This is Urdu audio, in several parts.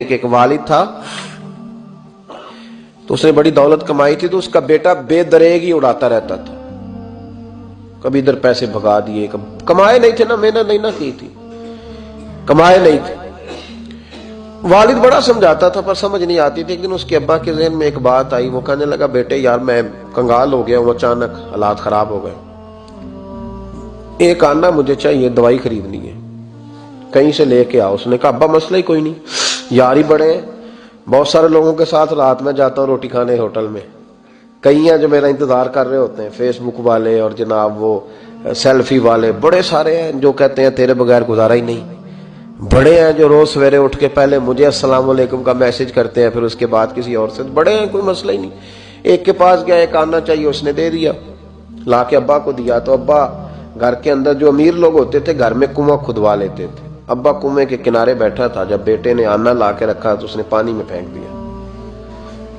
ایک والد تھا تو اس نے بڑی دولت کمائی تھی، تو اس کا بیٹا بے دریغ ہی اڑاتا رہتا تھا. کبھی ادھر پیسے بھگا دیے، کمائے نہیں تھے نا، محنت نہیں نہ کی تھی، کمائے نہیں تھے. والد بڑا سمجھاتا تھا پر سمجھ نہیں آتی تھی. ایک دن اس کے ابا کے ذہن میں ایک بات آئی، وہ کہنے لگا بیٹے یار میں کنگال ہو گیا ہوں، اچانک حالات خراب ہو گئے، ایک آنا مجھے چاہیے، دوائی خریدنی ہے، کہیں سے لے کے آؤ. اس نے کہا ابا مسئلہ ہی کوئی نہیں، یار ہی بڑے ہیں، بہت سارے لوگوں کے ساتھ رات میں جاتا ہوں روٹی کھانے ہوٹل میں، کئی ہیں جو میرا انتظار کر رہے ہوتے ہیں، فیس بک والے اور جناب وہ سیلفی والے بڑے سارے ہیں جو کہتے ہیں تیرے بغیر گزارا ہی نہیں، بڑے ہیں جو روز سویرے اٹھ کے پہلے مجھے السلام علیکم کا میسج کرتے ہیں، پھر اس کے بعد کسی اور سے، بڑے ہیں کوئی مسئلہ ہی نہیں. ایک کے پاس گیا، ایک آنا چاہیے، اس نے دے دیا، لا کے ابا کو دیا. تو ابا گھر کے اندر جو امیر لوگ ہوتے تھے گھر میں کنواں کھدوا لیتے تھے، ابا کنویں کے کنارے بیٹھا تھا، جب بیٹے نے آنا لا کے رکھا تو اس نے پانی میں پھینک دیا.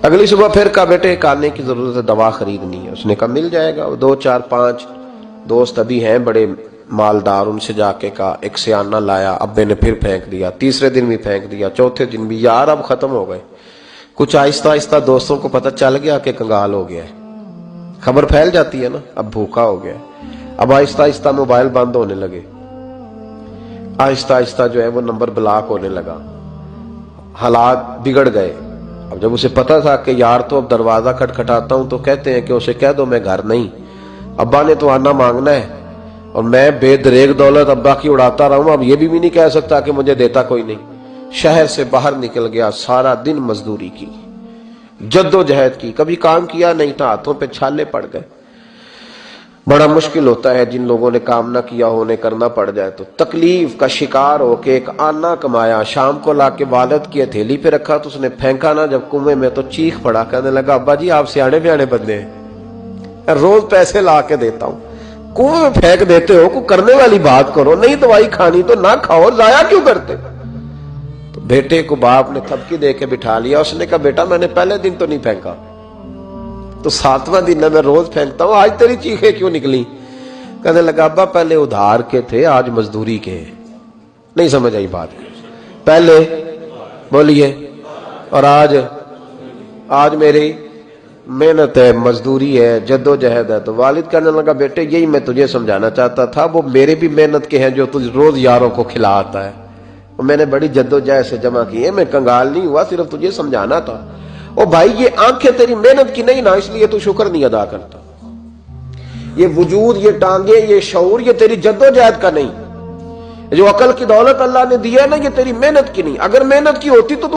اگلی صبح پھر کہا بیٹے ایک آنے کی ضرورت ہے، دوا خریدنی ہے. اس نے کہا مل جائے گا. 2 4 5 دوست ابھی ہیں بڑے مالدار، ان سے جا کے کہا، ایک سے آنا لایا، ابے نے پھر پھینک دیا، تیسرے دن بھی پھینک دیا، چوتھے دن بھی. یار اب ختم ہو گئے. کچھ آہستہ آہستہ دوستوں کو پتہ چل گیا کہ کنگال ہو گیا ہے، خبر پھیل جاتی ہے نا، اب بھوکا ہو گیا ہے. اب آہستہ آہستہ موبائل بند ہونے لگے، آہستہ آہستہ جو ہے وہ نمبر بلاک ہونے لگا، حالات بگڑ گئے. اب جب اسے پتا تھا کہ یار تو اب دروازہ کھٹکھٹاتا ہوں تو کہتے ہیں کہ اسے کہہ دو میں گھر نہیں، ابا نے تو آنا مانگنا ہے اور میں بے دریغ دولت ابا کی اڑاتا رہا ہوں، اب یہ بھی نہیں کہہ سکتا کہ مجھے دیتا کوئی نہیں. شہر سے باہر نکل گیا، سارا دن مزدوری کی، جد و جہد کی، کبھی کام کیا نہیں تھا، ہاتھوں پہ چھالے پڑ گئے. بڑا مشکل ہوتا ہے جن لوگوں نے کام نہ کیا ہو، انہیں کرنا پڑ جائے تو. تکلیف کا شکار ہو کے ایک آنا کمایا، شام کو لا کے والد کی ہتھیلی پہ رکھا تو اس نے پھینکا نا جب کنویں میں تو چیخ پڑا، کہنے لگا ابا جی آپ سیانے بیانے بندے ہیں، روز پیسے لا کے دیتا ہوں، کنویں میں پھینک دیتے ہو، کوئی کرنے والی بات کرو، نہیں دوائی کھانی تو نہ کھاؤ، ضائع کیوں کرتے. تو بیٹے کو باپ نے تھپکی دے کے بٹھا لیا. اس نے کہا بیٹا میں نے پہلے دن تو نہیں پھینکا، تو 7واں دن میں روز پھینکتا ہوں، آج تیری چیخیں کیوں نکلی؟ کہنے لگا ابا پہلے ادھار کے تھے آج مزدوری کے ہیں. نہیں سمجھ آئی بات؟ پہلے بولیے اور آج میری محنت ہے، مزدوری ہے، جد و جہد ہے. تو والد کہنے لگا بیٹے یہی میں تجھے سمجھانا چاہتا تھا، وہ میرے بھی محنت کے ہیں جو تجھ روز یاروں کو کھلا آتا ہے، میں نے بڑی جد و جہد سے جمع کی ہے، میں کنگال نہیں ہوا، صرف تجھے سمجھانا تھا. او بھائی یہ آنکھیں تیری محنت کی نہیں نا، اس لیے تو شکر نہیں ادا کرتا. یہ وجود، یہ ٹانگیں، یہ شعور، یہ تیری جد و جہد کا نہیں. جو عقل کی دولت اللہ نے دی ہے نا، یہ تیری محنت کی نہیں. اگر محنت کی ہوتی تو